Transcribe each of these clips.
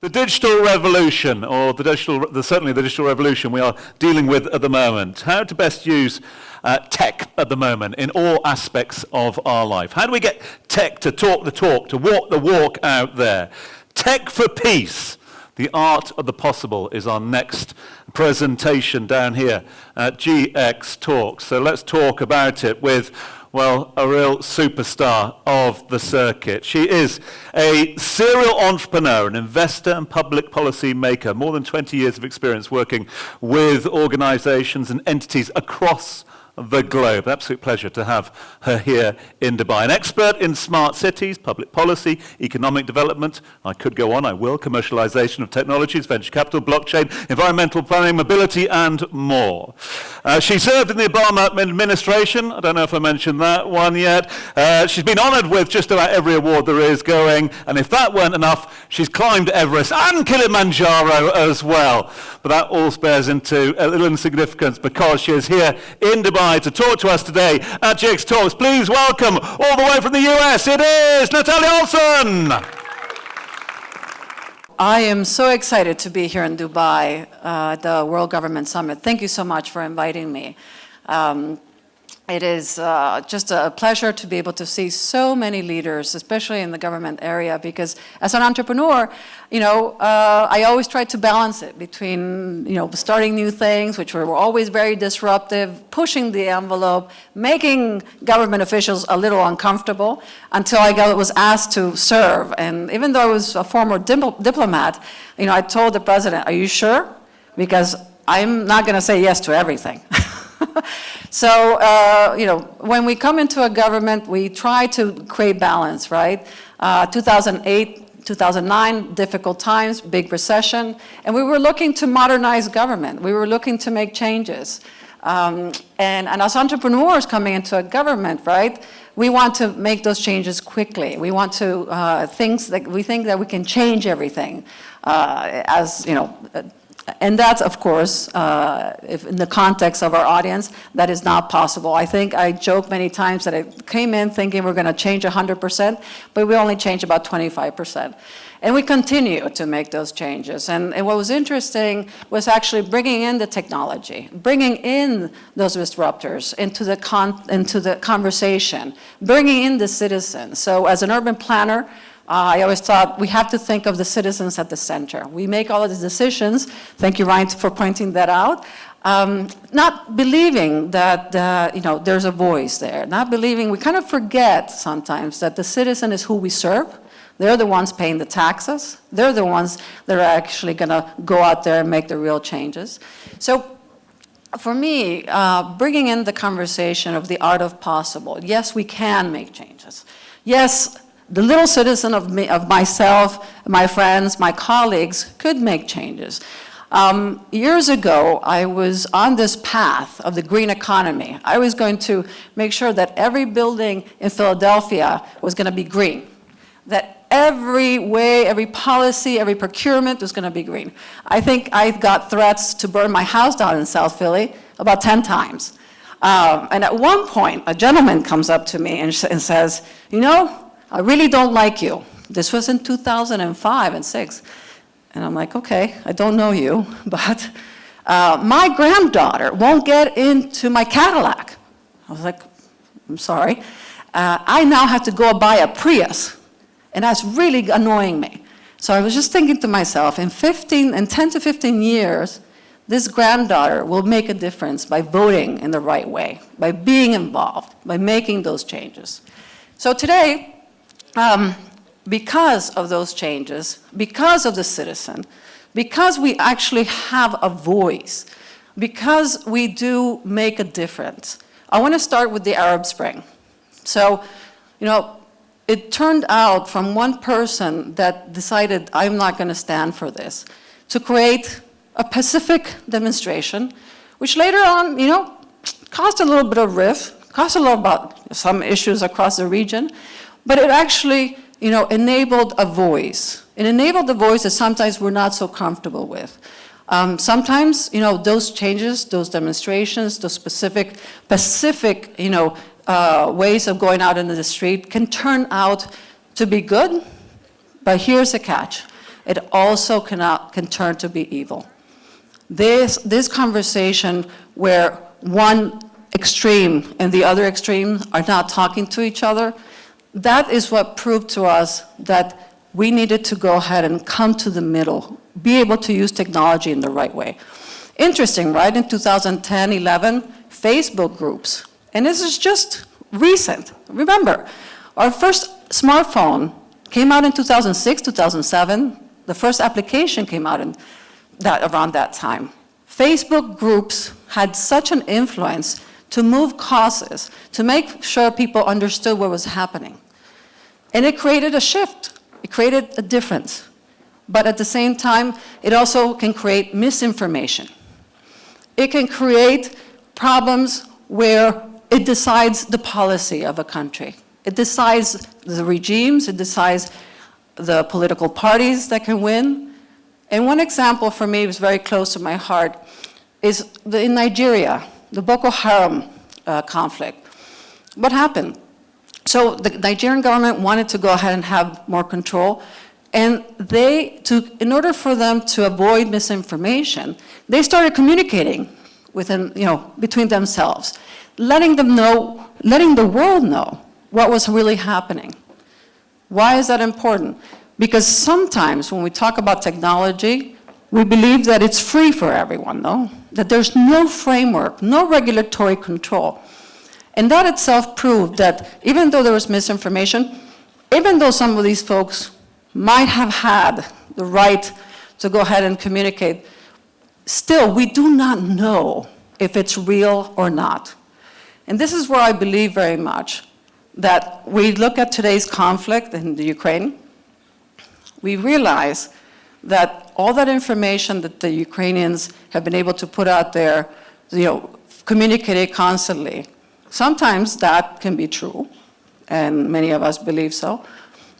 The digital revolution, or certainly the digital revolution we are dealing with at the moment. How to best use tech at the moment in all aspects of our life. How do we get tech to talk the talk, to walk the walk out there? Tech for peace. The art of the possible is our next presentation down here at GX Talks. So let's talk about it with, well, a real superstar of the circuit. She is a serial entrepreneur, an investor and public policy maker, more than 20 years of experience working with organizations and entities across the globe. Absolute pleasure to have her here in Dubai. An expert in smart cities, public policy, economic development, I could go on, I will, commercialization of technologies, venture capital, blockchain, environmental planning, mobility, and more. She served in the Obama administration. I don't know if I mentioned that one yet. She's been honored with just about every award there is going, and if that weren't enough, she's climbed Everest and Kilimanjaro as well. But that all bears into a little insignificance because she is here in Dubai to talk to us today at GX Talks. Please welcome, all the way from the US, it is Natalia Olson. I am so excited to be here in Dubai, the World Government Summit. Thank you so much for inviting me. It is just a pleasure to be able to see so many leaders, especially in the government area, because as an entrepreneur, I always try to balance it between, starting new things, which were always very disruptive, pushing the envelope, making government officials a little uncomfortable until I was asked to serve. And even though I was a former diplomat, I told the president, "Are you sure? Because I'm not going to say yes to everything." So, when we come into a government, we try to create balance, right? 2008, 2009, difficult times, big recession, and we were looking to modernize government. We were looking to make changes. And as entrepreneurs coming into a government, right, we want to make those changes quickly. We want to, we think that we can change everything, and that's, of course, if in the context of our audience, that is not possible. I think I joke many times that I came in thinking we're going to change 100%, but we only change about 25%. And we continue to make those changes. And what was interesting was actually bringing in the technology, bringing in those disruptors into the conversation, bringing in the citizens. So as an urban planner, I always thought we have to think of the citizens at the center. We make all of the decisions. Thank you, Ryan, for pointing that out. Not believing that there's a voice there. Not believing, we kind of forget sometimes that the citizen is who we serve. They're the ones paying the taxes. They're the ones that are actually going to go out there and make the real changes. So for me, bringing in the conversation of the art of possible. Yes, we can make changes. Yes, the little citizen of myself, my friends, my colleagues could make changes. Years ago, I was on this path of the green economy. I was going to make sure that every building in Philadelphia was going to be green, that every way, every policy, every procurement was going to be green. I think I got threats to burn my house down in South Philly about 10 times. And at one point, a gentleman comes up to me and says, I really don't like you. This was in 2005 and 6. And I'm like, okay, I don't know you, but my granddaughter won't get into my Cadillac. I was like, I'm sorry. I now have to go buy a Prius, and that's really annoying me. So I was just thinking to myself, in 10 to 15 years, this granddaughter will make a difference by voting in the right way, by being involved, by making those changes. So today, because of those changes, because of the citizen, because we actually have a voice, because we do make a difference, I want to start with the Arab Spring. So, it turned out from one person that decided I'm not going to stand for this, to create a pacific demonstration, which later on, caused a little bit of rift, caused a little about some issues across the region, but it actually, enabled a voice. It enabled a voice that sometimes we're not so comfortable with. Sometimes, those changes, those demonstrations, those specific, ways of going out into the street can turn out to be good, but here's the catch. it also can turn to be evil. This conversation where one extreme and the other extreme are not talking to each other, that is what proved to us that we needed to go ahead and come to the middle, be able to use technology in the right way. Interesting, right? In 2010, 11, Facebook groups, and this is just recent. Remember, our first smartphone came out in 2006, 2007. The first application came out around that time. Facebook groups had such an influence to move causes, to make sure people understood what was happening. And it created a shift. It created a difference. But at the same time, it also can create misinformation. It can create problems where it decides the policy of a country. It decides the regimes, it decides the political parties that can win. And one example for me was very close to my heart is in Nigeria, the Boko Haram conflict. What happened? So the Nigerian government wanted to go ahead and have more control, and in order for them to avoid misinformation, they started communicating between themselves, letting the world know what was really happening. Why is that important? Because sometimes when we talk about technology, we believe that it's free for everyone, no? That there's no framework, no regulatory control. And that itself proved that even though there was misinformation, even though some of these folks might have had the right to go ahead and communicate, still we do not know if it's real or not. And this is where I believe very much that we look at today's conflict in the Ukraine, we realize that all that information that the Ukrainians have been able to put out there, communicated constantly, sometimes that can be true, and many of us believe so.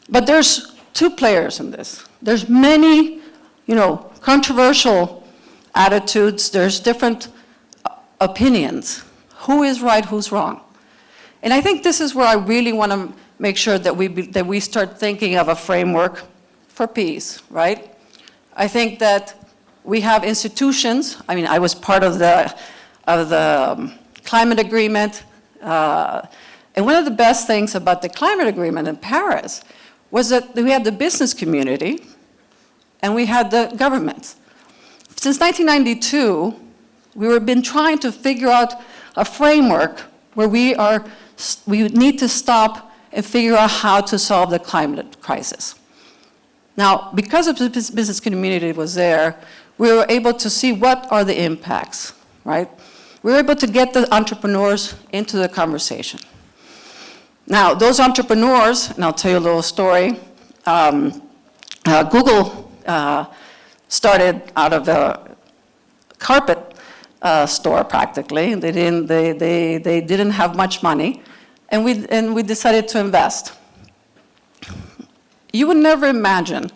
But there's two players in this. There's many, controversial attitudes. There's different opinions. Who is right, who's wrong? And I think this is where I really want to make sure that we start thinking of a framework for peace, right? I think that we have institutions. I mean, I was part of the climate agreement. And one of the best things about the climate agreement in Paris was that we had the business community and we had the government. Since 1992, we've been trying to figure out a framework where we need to stop and figure out how to solve the climate crisis. Now, because of the business community was there, we were able to see what are the impacts, right? We were able to get the entrepreneurs into the conversation. Now, those entrepreneurs, and I'll tell you a little story, Google started out of a carpet store practically. They didn't have much money, and we decided to invest. You would never imagine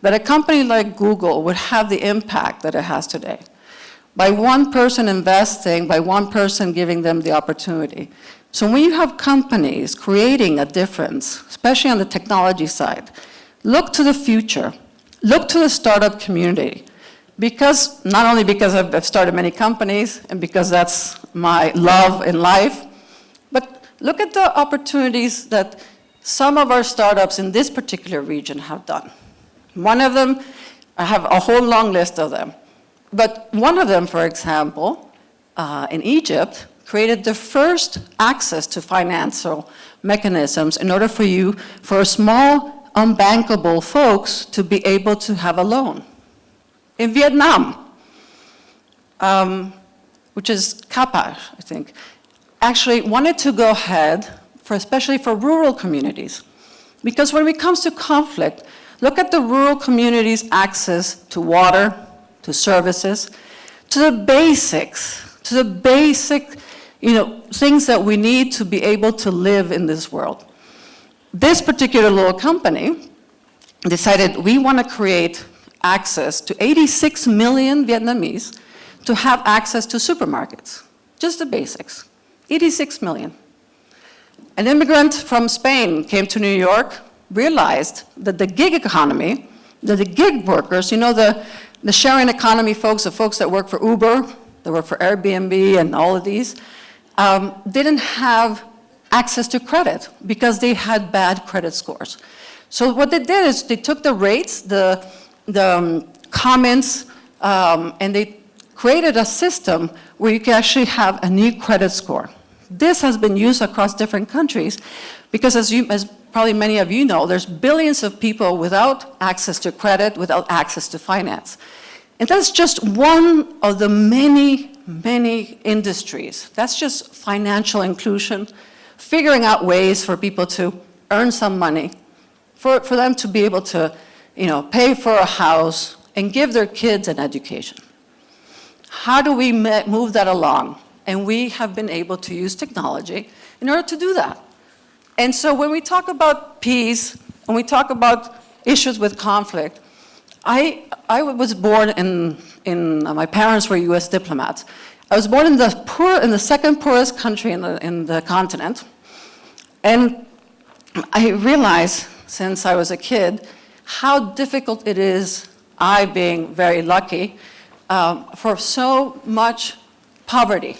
that a company like Google would have the impact that it has today. By one person investing, by one person giving them the opportunity. So when you have companies creating a difference, especially on the technology side, look to the future, look to the startup community. Not only because I've started many companies and because that's my love in life, but look at the opportunities that some of our startups in this particular region have done. One of them, I have a whole long list of them, but one of them, for example, in Egypt, created the first access to financial mechanisms in order for small, unbankable folks to be able to have a loan. In Vietnam, which is Kapash, I think, actually wanted to go ahead, especially for rural communities. Because when it comes to conflict, look at the rural communities' access to water, to services, to the basics, to the basic things that we need to be able to live in this world. This particular little company decided we want to create access to 86 million Vietnamese to have access to supermarkets. Just the basics. 86 million. An immigrant from Spain came to New York, realized that the gig economy, that the gig workers, you know, the sharing economy folks, the folks that work for Uber, that work for Airbnb and all of these, didn't have access to credit because they had bad credit scores. So what they did is they took the rates, the comments, and they created a system where you can actually have a new credit score. This has been used across different countries because as probably many of you know, there's billions of people without access to credit, without access to finance. And that's just one of the many, many industries. That's just financial inclusion, figuring out ways for people to earn some money, for them to be able to, you know, pay for a house and give their kids an education. How do we move that along? And we have been able to use technology in order to do that. And so when we talk about peace, and we talk about issues with conflict, I was born my parents were US diplomats. I was born in the second poorest country in the continent. And I realized since I was a kid how difficult it is, I being very lucky, for so much poverty.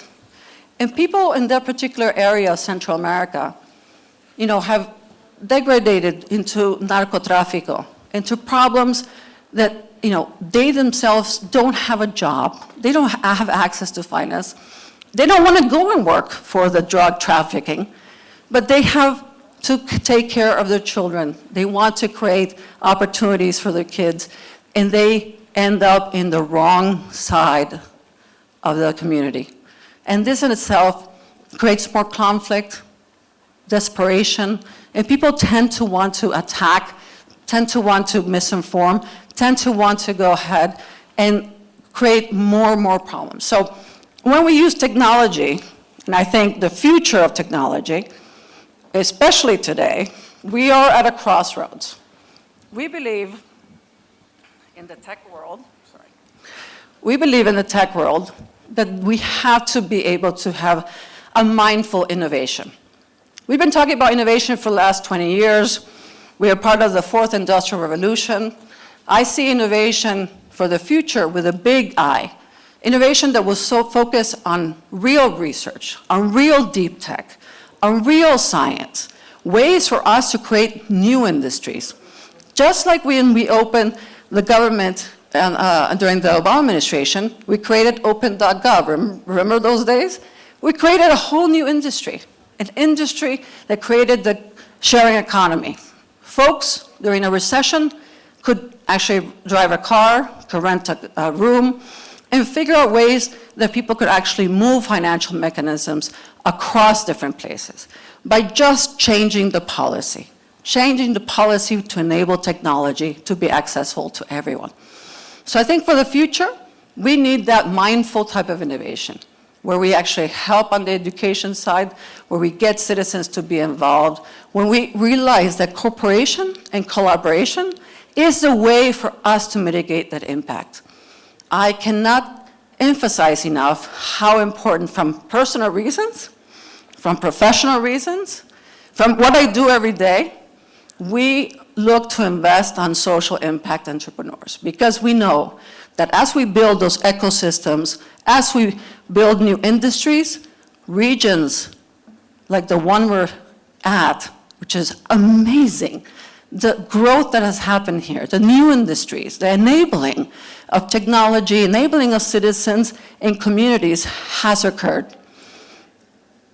And people in that particular area of Central America, you know, have degraded into narcotráfico, into problems that, you know, they themselves don't have a job, they don't have access to finance, they don't want to go and work for the drug trafficking, but they have to take care of their children. They want to create opportunities for their kids, and they end up in the wrong side of the community. And this in itself creates more conflict, desperation, and people tend to want to attack, tend to want to misinform, tend to want to go ahead and create more and more problems. So when we use technology, and I think the future of technology, especially today, we are at a crossroads. We believe in the tech world, we believe in the tech world that we have to be able to have a mindful innovation. We've been talking about innovation for the last 20 years. We are part of the fourth industrial revolution. I see innovation for the future with a big I. Innovation that will so focus on real research, on real deep tech, on real science, ways for us to create new industries. Just like when we opened the government during the Obama administration, we created open.gov. Remember those days? We created a whole new industry, an industry that created the sharing economy. Folks, during a recession, could actually drive a car, could rent a room, and figure out ways that people could actually move financial mechanisms across different places by just changing the policy to enable technology to be accessible to everyone. So I think for the future, we need that mindful type of innovation, where we actually help on the education side, where we get citizens to be involved, when we realize that cooperation and collaboration is the way for us to mitigate that impact. I cannot emphasize enough how important, from personal reasons, from professional reasons, from what I do every day, we look to invest on social impact entrepreneurs, because we know that as we build those ecosystems, as we build new industries, regions like the one we're at, which is amazing, the growth that has happened here, the new industries, the enabling of technology, enabling of citizens and communities has occurred.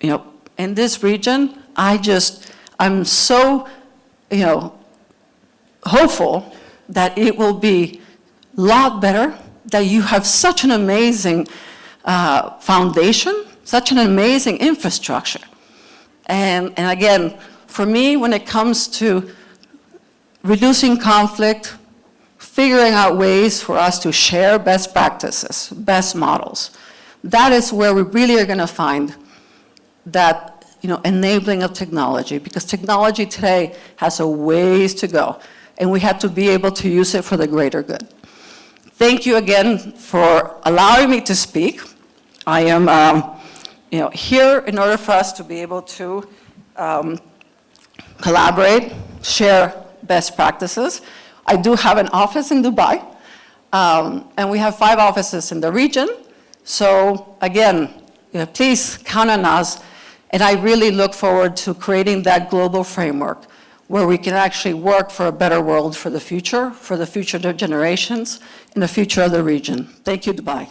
You know, in this region, I'm so, you know, hopeful that it will be a lot better, that you have such an amazing foundation, such an amazing infrastructure. And again, for me, when it comes to reducing conflict, figuring out ways for us to share best practices, best models, that is where we really are going to find that, you know, enabling of technology, because technology today has a ways to go, and we have to be able to use it for the greater good. Thank you again for allowing me to speak. I am you know, here in order for us to be able to collaborate, share best practices. I do have an office in Dubai, and we have 5 offices in the region. So again, please count on us. And I really look forward to creating that global framework where we can actually work for a better world for the future generations, and the future of the region. Thank you, Dubai.